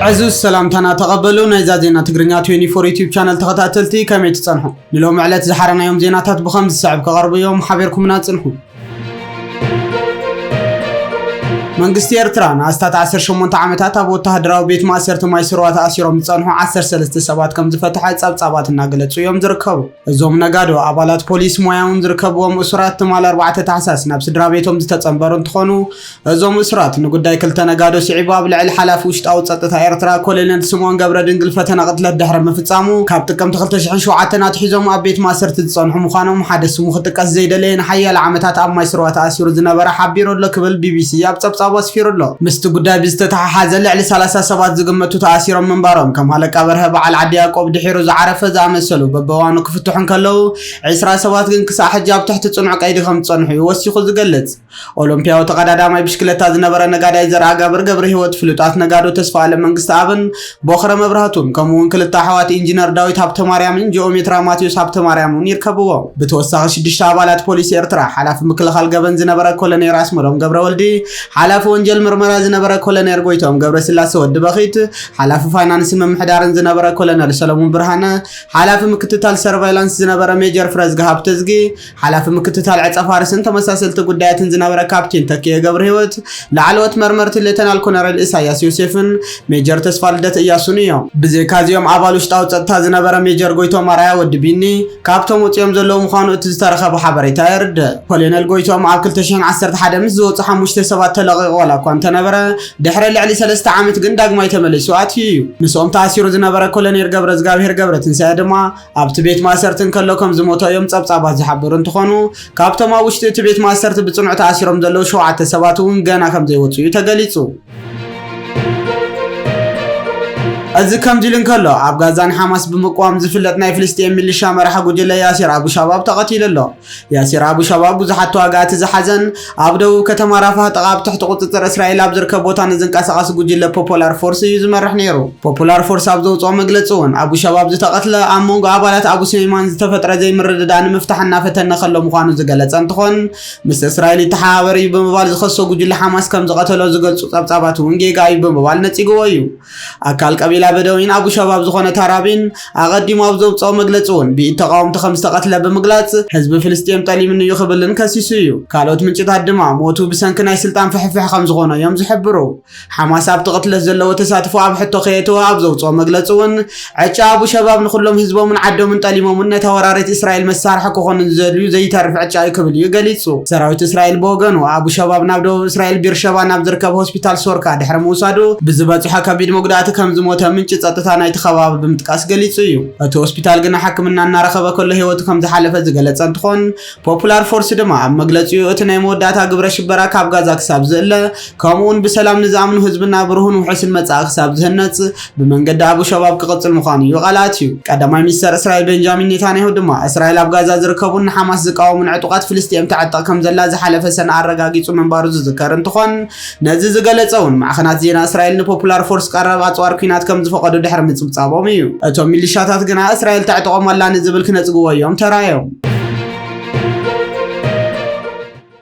عزوز سلامتنا تقبلوا نايزا زينا تقرنيا 24 يوتيوب شانل تخطاتلتي كمي تصنحوا للوم علات زحرنا يوم زيناتات بخمس الساعة كغرب يوم حبيركم ناتصنحوا መንግስቲ ኤርትራ ናስታት 18 ዓመታት ኣብ ወተሃደራዊ ቤት ማእሰርቲ ማይስሩዋት ኣሲሮም ዝጸንሑ 13 ሰባት ከም ዝፈተሐ ጸብጻባት እናገለጹ እዮም ዝርከቡ እዞም ነጋዶ ኣባላት ፖሊስ ሞያውን ዝርከብዎም እስራት ትማል 4 ታህሳስ ናብ ስድራ ቤቶም ዝተጸንበሩ እንትኾኑ እዞም እስራት ንጉዳይ ክልተ ነጋዶ ሲዒቡ ኣብ ልዕሊ ሓላፊ ውሽጣዊ ጸጥታ ኤርትራ ኮሎኔል ስምዖን ገብረ ድንግል ፈተና ቅትለት ድሕሪ ምፍጻሙ ካብ ጥቅምቲ 2007 ኣትሒዞም ኣብ ቤት ማእሰርቲ ዝጸንሑ ምዃኖም ሓደ ስሙ ክጥቀስ ዘይደለየን ሓያል ዓመታት ኣብ ማይስሩዋት ኣሲሩ ዝነበረ ሓቢሩሎ ክብል ቢቢሲ ኣብ ጸብጻ واسفيرلو مستقداي بزتتحاز لعل 37 زغمتو تاثيرهم منبارهم كم هلقا برها بعل عدي يعقوب دحيرو زعرفه زامسلو ببوانو كفتحون كلو 17 ግን ክሳብ حجاب تحت ጽኑዕ ቀይዲ ከም ጽንሑ ይወሲኹ ዝገልጽ ኦሎምፒያው ተቀዳዳማይ ብሽክለታ ዝነበረ ነጋዳይ ዘርዓ ገብረ ህይወት ፍሉጣት ነጋዶ ተስፋ አለ መንግስት አብን ቦኽረ መብራቱን ከምውን ክልተ አሕዋት ኢንጂነር ዳዊት ሀብተማርያምን ጂኦሜትራ ማቴዎስ ሀብተማርያምን ይርከብዎ በተወሳኺ 6 አባላት ፖሊስ ኤርትራ ሐላፍ ምክልኻል ገበን ዝነበረ ኮሎኔል ራስመሮም ገብረ ወልዲ ሐላፍ ወንጀል ምርመራ ዝነበረ ኮሎኔል ጎይቶም ገብረ ስላሴ ወድ በኺት ሐላፍ ፋይናንስ መምሕዳርን ዝነበረ ኮሎኔል ሰለሞን ብርሃነ ሐላፍ ምክትታል ሰርቫይላንስ ዝነበረ ሜጀር ፍረዝ ገሃብ ተዝጊ ሐላፍ ምክትታል ዕጸፋርስን ተመሳሰልቲ ጉዳያትን ዝነበረ ካፕቴን ተኪየ ገብረ ህይወት ለዓለወት መርመርቲ ሌተናል ኮሎኔል ኢሳያስ ዮሴፍን ሜጀር ተስፋ ልደት እያሱን እዮም ብዘካዚዮም አባል ውሽጣዊ ጸጥታ ዝነበረ ሜጀር ጎይቶም አራያ ወድ ቢኒ ካፕቶም ወጽዮም ዘለው ምዃኑ እቲ ዝተረኸበ ሓበሬታ ይርድ ኮሎኔል ጎይቶም ኣብ 2011 ምስ ዝወጹ 5 ሰባት ተለቂቑ ولا كنت نبرة دحر لعلي 3 عامت ግን ዳግማይ ተመለሱ አትዩ ንሶም ታሲሩ ዝነበረ ኮሎኔል ገብረ ዝጋብሔር ገብረ ትንሳኤ ድማ ኣብቲ ቤት ማሰርትን ከሎ ከም ዝሞተ እዮም ጸብጻባት ዝሓበሩ እንትኾኑ ካብቶም ኣብ ውሽጢ እቲ ቤት ማሰርት ብጽኑዕ ታሲሮም ዘለው 7 ሰባት እውን ገና ከም ዘይወጹ ተገሊጹ از كم جيلن كله أبغازان حماس بمقام زفلت ناي فلسطين من الشام راح أقول له ياسر أبو شباب تقتيل الله ياسر أبو شباب وزحت واقعات زحزن أبدو كتم رافه تقاب تحت قطة إسرائيل أبزر كبوتان زن كاس قاس أقول له بوبولار فورس يزمر رح نيرو بوبولار فورس أبدو طعم مجلسون أبو شباب زتقتل أمون قابلات أبو سليمان زتفترة زي مرد دان مفتح النافتنا خلوا مخانو زجلت أنتخون مس إسرائيل تحاوري بمبال خصو أقول له حماس كم زقتلو زجل صابته ونجي جاي بمبال نتيجويو أكل قبيلة بدوين أبو شباب زخونة ترابين أقدم أبزو تصو مجلسون بيتقاوم تخمس تقتل بمجلس حزب فلسطين طالي منه يخبلن كاسيسيو قالوت من جد هدما موتو بسن كناي سلطان فحفح خمس غونا يوم زحبرو حماس أبتقتل زلو وتساتفوا أبحطو خيتو أبزو تصو مجلسون عجا أبو شباب نخلهم حزبو من عدو من طالي من تورارت إسرائيل مسار حكو خون زلو زي تعرف عجا يكبل يقليسو سراوت إسرائيل بوغنو أبو شباب نابدو إسرائيل بيرشبا نابدر كب هوسبيتال سوركا دحر موسادو بزبات حكا بيد مقدات كم زموتا من ጸጥታ ናይ ተኸባቢ ብምጥቃስ ገሊጹ እዩ እቲ ሆስፒታል ግን ሕክምና እናረኸበ ከሎ ህይወቱ ከም ዝሓለፈ ዝገለጸ እንትኾን ፖፑላር ፎርስ ድማ ኣብ መግለጺኡ እቲ ናይ መወዳእታ ግብረ ሽበራ ካብ ጋዛ ክሳብ ዝእለ ከምኡውን ብሰላም ንዝኣምኑ ህዝብና ብርሁን ውሕስን መጻኢ ክሳብ ዝህነጽ ብመንገዲ አቡ ሸባብ ክቕጽል ምዃኑ እዩ ቃላት እዩ ቀዳማይ ሚኒስተር እስራኤል ቤንጃሚን ኔታንያሁ ድማ እስራኤል ኣብ ጋዛ ዝርከቡን ሓማስ ዝቃወሙን ዕጡቃት ፍልስጤም ተዓጠቕ ከም ዘላ ዝሓለፈ ሰነ ኣረጋጊጹ መንባሩ ዝዝከር እንትኾን ነዚ ዝገለጸውን ማዕኸናት ዜና እስራኤል ንፖፑላር ፎርስ ቀረብ ኣጽዋር ኩናት ከም ዝፈቀዱ ድሕሪ ምጽብጻቦም እዩ እቶም ሚሊሻታት ግና እስራኤል ተዕጥቆም ኣላ ንዝብል ክነጽግዎ እዮም ተራዮም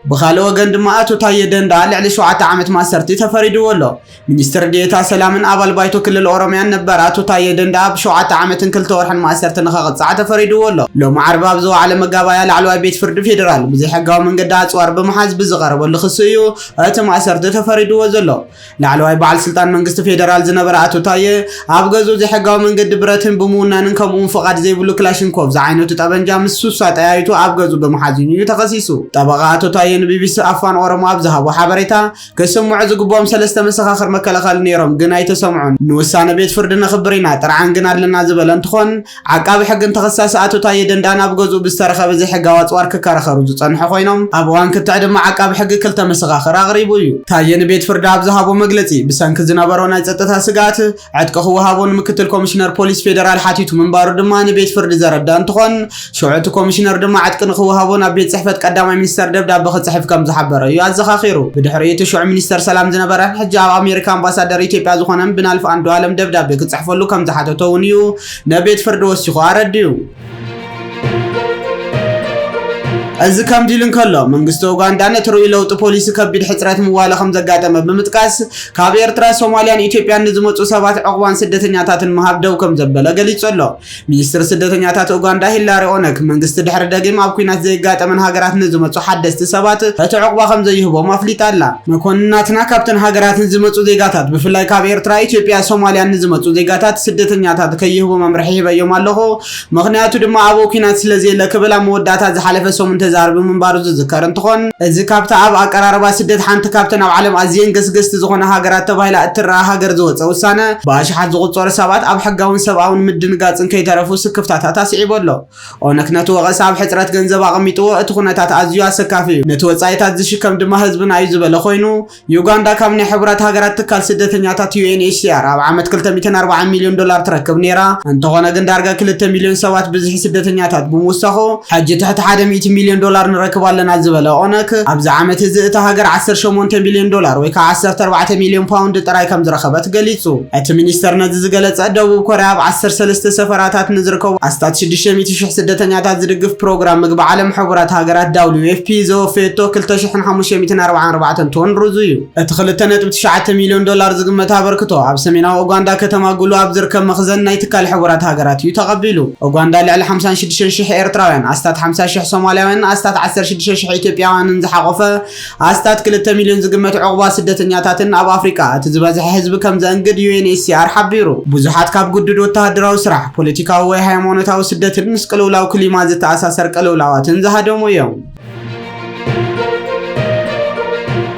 بخالو وجند ما أتو تايدن دال على 7 عامت ما سرتي تفريدو له منستر ديتا سلامن أبل بايتو كل الأورميان نبر أتو تايدن داب 7 عامت كل تورحن ما سرت نخغط ساعة تفريدو له لو مع رباب زو على مجابايا لعلو بيت فرد فيدرال بزي حقاو من قدات صور بمحاز بزغر ولا خصيو أتو ما سرت تفريدو زلو لعلو بعل سلطان منقست فيدرال زنبر أتو تاي أبغزو زي حقاو من قد برتن بمونا ننكمون فقط زي بلو كلاشينكوف زعينو تتابنجا مسوسات أيتو أبغزو بمحازينو يتخصيصو تبغاتو تاي بيبيسي أفان أورمو أبزها وحبريتا كسمو عزقبوهم 3 مسخاخر مكالخال نيرم قنا يتسمعون نوسانا بيت فردنا خبرينا ترعان قنا لنا زبل انتخون عقاب حق انتخصاص أتو تايدن دانا بقوزو بسترخة بزي حقاوات وارك كارخر وزوطان حقوينهم أبوان كتعدم مع عقاب حق كلتا مسخاخر أغريبو يو تاين بيت فرد أبزها بمقلتي بسان كزنا بارونا يتتها سقات عدك هو هابون مكتل كوميشنر بوليس فيدرال حاتيتو من بارو دمان بيت فرد زرد انتخون شوعتو كوميشنر دما عدك هو هابون بيت صحفة قدام مينستر دبداب بخد كم زحبره يازخاخيرو بدحريته شو مينستر سلام زنبره حجاب امريكا امباسادر ኢትዮጵያ ዝኾነን ብናልፍ አንዱ ዓለም ደብዳቤ ክጽሕፈሉ ከም ዝሓተተውን እዩ ነቤት ፍርድ ወሲኹ አረድዩ እዚ ከም ዲልን ከሎ መንግስቲ ኡጋንዳ ነትሩይ ለውጥ ፖሊስ ከቢድ ሕጽረት ምዋለ ከም ዘጋጠመ ብምጥቃስ ካብ ኤርትራ ሶማሊያን ኢትዮጵያን ዝመጹ ሰባት ዕቁባን ስደተኛታትን መሃብ ደው ከም ዘበለ ገሊጹ ኣሎ። ሚኒስትር ስደተኛታት ኡጋንዳ ሂላሪ ኦነግ መንግስቲ ድሕሪ ደጊም ኣብ ኩናት ዘይጋጠመን ሃገራት ንዝመጹ ሓደስቲ ሰባት እቲ ዕቁባ ከም ዘይህቦም ኣፍሊጣ ኣላ። መኮንናትና ካብተን ሃገራት ዝመጹ ዜጋታት ብፍላይ ካብ ኤርትራ ኢትዮጵያ ሶማሊያን ዝመጹ ዜጋታት ስደተኛታት ከይህቦ መምርሒ ሂበዮም ኣለኹ። ምክንያቱ ድማ ኣብ ኩናት ስለዘየለ ክብላ መወዳእታ ዝሓለፈ ሰሙን ተዛርብ ምንባሩ ዝዝከር እንትኾን እዚ ካብታ ኣብ ኣቀራርባ ስደት ሓንቲ ካብተን ኣብ ዓለም ኣዝየን ገስገስቲ ዝኾነ ሃገራት ተባሂላ እትረአ ሃገር ዝወፀ ውሳነ ብኣሽሓት ዝቁፀሩ ሰባት ኣብ ሕጋውን ሰብኣውን ምድንጋፅን ከይተረፉ ስክፍታታት ኣስዒቡ ኣሎ። ኦነግ ነቲ ወቀሳ ኣብ ሕፅረት ገንዘብ ኣቐሚጥዎ እቲ ኩነታት ኣዝዩ ኣሰካፊ እዩ ነቲ ወፃኢታት ዝሽከም ድማ ህዝብና እዩ ዝበለ ኮይኑ ዩጋንዳ ካብ ናይ ሕብራት ሃገራት ትካል ስደተኛታት UNHCR ኣብ ዓመት 240 ሚልዮን ዶላር ትረክብ ነይራ። እንተኾነ ግን ዳርጋ 2 ሚልዮን ሰባት ብዙሕ ስደተኛታት ብምውሳኹ ሕጂ ትሕቲ 100 ሚልዮን ዶላር ንረክብ ኣለና ዝበለ ኦነግ ኣብዚ ዓመት እዚ እቲ ሃገር 18 ሚልዮን ዶላር ወይ ከዓ 14 ሚልዮን ፓውንድ ጥራይ ከም ዝረኸበት ገሊጹ። እቲ ሚኒስተር ነዚ ዝገለጸ ደቡብ ኮርያ ኣብ 13 ሰፈራታት ንዝርከቡ ኣስታት 600,000 ስደተኛታት ዝድግፍ ፕሮግራም ምግቢ ዓለም ሕቡራት ሃገራት WFP ዘወፈየቶ 2544 ቶን ሩዝ እዩ። እቲ 2.9 ሚልዮን ዶላር ዝግመት ኣበርክቶ ኣብ ሰሜናዊ ኡጋንዳ ከተማ ጉሉ ኣብ ዝርከብ መኽዘን ናይ ትካል ሕቡራት ሃገራት እዩ ተቐቢሉ። ኡጋንዳ ልዕሊ 56,000 ኤርትራውያን ኣስታት 50,000 ሶማልያውያን ኣስታት 16,000 ኢትዮጵያውያንን ዝሓቆፈ ኣስታት 2 ሚልዮን ዝግመት ዕቁባ ስደተኛታትን ኣብ ኣፍሪካ እቲ ዝበዝሐ ህዝቢ ከም ዘንግድ UNHCR ሓቢሩ። ብዙሓት ካብ ጉድድ ወተሃደራዊ ስራሕ ፖለቲካዊ ወይ ሃይማኖታዊ ስደትን ምስ ቅልውላው ክሊማ ዝተኣሳሰር ቅልውላዋትን ዝሃደሙ እዮም።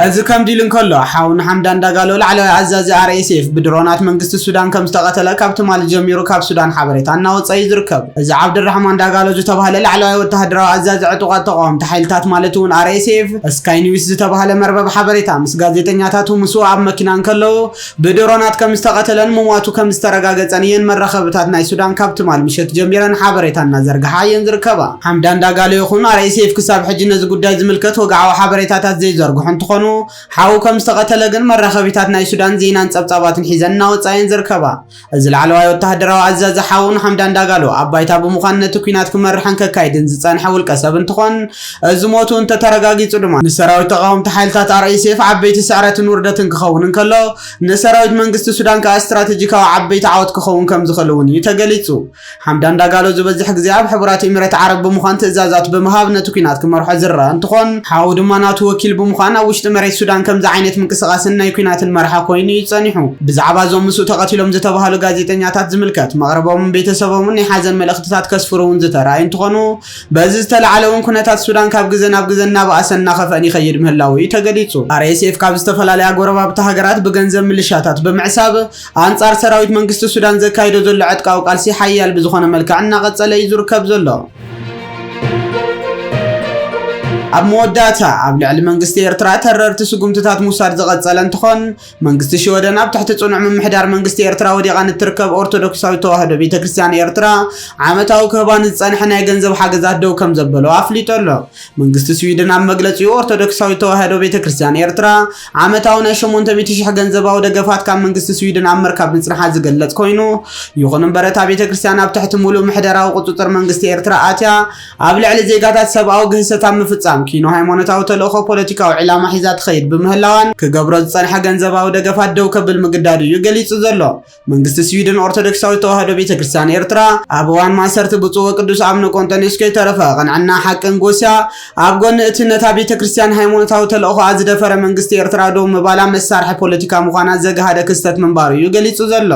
እዚ ከም ዲልን ከሎ ሓውን ሓምዳን ዳጋሎ ላዕለዋይ ኣዛዚ RSF ብድሮናት መንግስቲ ሱዳን ከም ዝተቐተለ ካብ ትማሊ ጀሚሩ ካብ ሱዳን ሓበሬታ እናወፀ ይዝርከብ። እዚ ዓብድራሕማን ዳጋሎ ዝተባሃለ ላዕለዋይ ወተሃደራዊ ኣዛዚ ዕጡቃት ተቃወምቲ ሓይልታት ማለት እውን RSF ስካይ ኒውስ ዝተባሃለ መርበብ ሓበሬታ ምስ ጋዜጠኛታቱ ምስኡ ኣብ መኪናን ከለው ብድሮናት ከም ዝተቐተለን ምሟቱ ከም ዝተረጋገፀን እየን መራኸብታት ናይ ሱዳን ካብ ትማሊ ምሸት ጀሚረን ሓበሬታ እናዘርግሓ እየን ዝርከባ። ሓምዳን ዳጋሎ ይኹን RSF ክሳብ ሕጂ ነዚ ጉዳይ ዝምልከት ወግዓዊ ሓበሬታታት ዘይዘርግሑ እንትኾኑ ሓው ከም ዝተቐተለ ግን መራኸቢታት ናይ ሱዳን ዜናን ጸብጻባትን ሒዘን እናወፃየን ዝርከባ። እዚ ላዕለዋይ ወተሃደራዊ ኣዛዚ ሓውን ሓምዳን ዳጋሎ ኣብ ባይታ ብምዃን ነቲ ኩናት ክመርሕን ከካይድን ዝጸንሐ ውልቀ ሰብ እንትኾን እዚ ሞቱ እንተተረጋጊጹ ድማ ንሰራዊት ተቃወምቲ ሓይልታት RSF ዓበይቲ ስዕረትን ውርደትን ክኸውን እንከሎ ንሰራዊት መንግስቲ ሱዳን ከዓ ስትራቴጂካዊ ዓበይቲ ዓወት ክኸውን ከም ዝኽእል እውን እዩ ተገሊጹ። ሓምዳን ዳጋሎ ዝበዝሕ ግዜ ኣብ ሕቡራት ኤሚሬት ዓረብ ብምዃን ትእዛዛት ብምሃብ ነቲ ኩናት ክመርሖ ዝረአ እንትኾን ሓው ድማ ናቱ ወኪል ብምዃን ኣብ ውሽጢ መሬት ሱዳን ከምዚ ዓይነት ምንቅስቃስን ናይ ኩናትን መርሓ ኮይኑ ይጸኒሑ። ብዛዕባ ዞም ምስኡ ተቐቲሎም ዝተባሃሉ ጋዜጠኛታት ዝምልከት መቕረቦምን ቤተሰቦምን ናይ ሓዘን መልእኽትታት ከስፍሩ እውን ዝተረኣዩ እንትኾኑ በዚ ዝተለዓለውን ኩነታት ሱዳን ካብ ግዜ ናብ ግዜ እናበኣሰን እናኸፍአን ይኸይድ ምህላው እዩ ተገሊጹ። RSF ካብ ዝተፈላለያ ጎረባብቲ ሃገራት ብገንዘብ ምልሻታት ብምዕሳብ ኣንጻር ሰራዊት መንግስቲ ሱዳን ዘካይዶ ዘሎ ዕጥቃዊ ቃልሲ ሓያል ብዝኾነ መልክዕ እናቐጸለ እዩ ዝርከብ ዘሎ። ኣብ መወዳእታ ኣብ ልዕሊ መንግስቲ ኤርትራ ተረርቲ ስጉምትታት ሙሳድ ዝቐጸለ እንትኾን መንግስቲ ሽወደን ኣብ ትሕቲ ጽኑዕ ምምሕዳር መንግስቲ ኤርትራ ወዲቓን እትርከብ ኦርቶዶክሳዊት ተዋህዶ ቤተክርስትያን ኤርትራ ዓመታዊ ክህባን ዝጸንሐ ናይ ገንዘብ ሓገዛት ደው ከም ዘበሎ ኣፍሊጡ ኣሎ። መንግስቲ ስዊድን ኣብ መግለጺኡ ኦርቶዶክሳዊት ተዋህዶ ቤተክርስትያን ኤርትራ ዓመታዊ ናይ 800,000 ገንዘባዊ ደገፋት ካብ መንግስቲ ስዊድን ኣብ ምርካብ ምጽናሓ ዝገልጽ ኮይኑ ይኹን እምበር እታ ቤተክርስትያን ኣብ ትሕቲ ሙሉእ ምሕደራዊ ቁጽጥር መንግስቲ ኤርትራ ኣትያ ኣብ ልዕሊ ዜጋታት ሰብኣዊ ግህሰታት ምፍጻም ኪኖ ሃይማኖታዊ ተልእኾ ፖለቲካዊ ዕላማ ሒዛ ትኸይድ ብምህላዋን ክገብሮ ዝጸንሐ ገንዘባዊ ደገፋት ደው ከብል ምግዳዱ እዩ ገሊጹ ዘሎ። መንግስቲ ስዊድን ኦርቶዶክሳዊት ተዋህዶ ቤተክርስትያን ኤርትራ ኣብ እዋን ማእሰርቲ ብፁዕ ወቅዱስ ኣቡነ ቆንጦኔስኮ የተረፈ ቅንዕና ሓቅን ጎስያ ኣብ ጎኒ እቲ ነታ ቤተክርስትያን ሃይማኖታዊ ተልእኾ ዝደፈረ መንግስቲ ኤርትራ ደው ምባላ መሳርሒ ፖለቲካ ምዃና ዘገሃደ ክስተት ምንባሩ እዩ ገሊጹ ዘሎ።